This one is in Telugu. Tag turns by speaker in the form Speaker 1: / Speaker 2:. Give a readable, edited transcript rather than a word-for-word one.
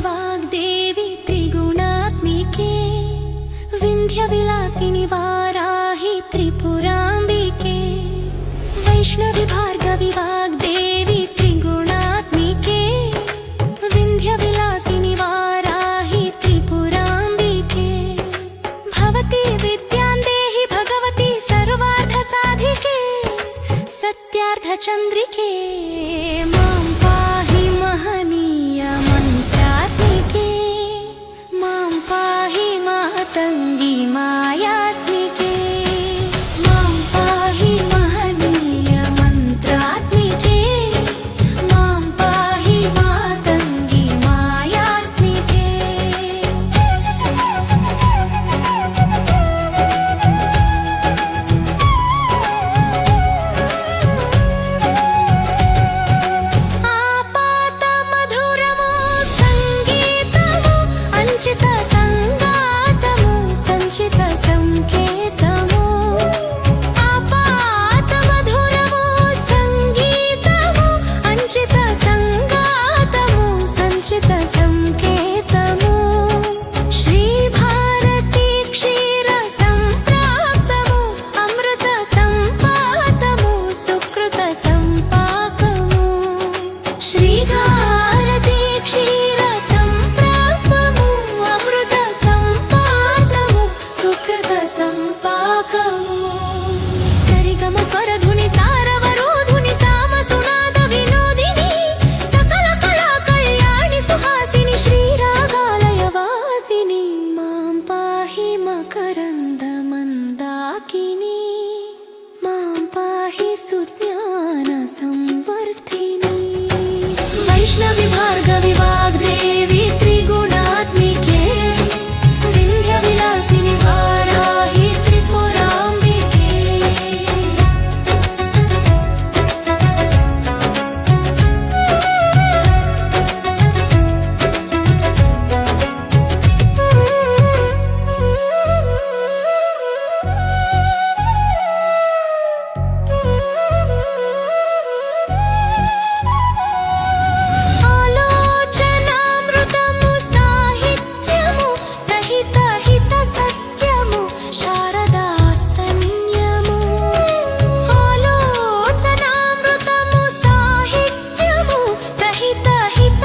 Speaker 1: वाग्देवी त्रिगुणात्मिके विन्ध्यविलासिनि वाराहि त्रिपुराम्बिके वैष्णवी भार्गवी वाग्देवी त्रिगुणात्मिके विन्ध्यविलासिनि वाराहि त्रिपुराम्बिके भवती विद्यां देहि भगवती सर्वार्थसाधिके सत्यार्थचन्द्रिके मां पाहि महनीय मन्त्रात्मिके मां पाहि मातङ्गी मायात्मिके मां पाहि महनीय मन्त्रात्मिके मां पाहि मातङ्गी मायात्मिके ఆపాత మధురము సంగీతము అంచిత సంగాతము సంచిత సంకేతము ఆపాత మధురము సంగీతము అంచిత సంగాతము సంచిత సంకేతము శ్రీ భారతి క్షీర సంప్రాప్తము అమృత సంపాతము సుకృత సంపాకము శ్రీ భారతి క్షీర సంప్రాప్తము అమృత సంపాతము సుకృత సంపాకము సరిగమ స్వరధుని సారవరోధుని సామ సునాద వినోదిని సకల కళా కళ్యాణి సుహాసిని శ్రీరాగాలయ వాసిని మాం పాహి మకరంద మందాకిని మాం పాహి సుజ్ఞాన సంవర్ధిని వైష్ణవి భార్గవి వాగ్దేవి త్రిగుణాత్మికే వింధ్యవిలాసిని వారాహి త్రిపురాంబికే ఆలోచనామృతము సాహిత్యము సహిత హిత సత్యము శారదాస్తన్యము ఆలోచనామృతము సాహిత్యము సహిత హిత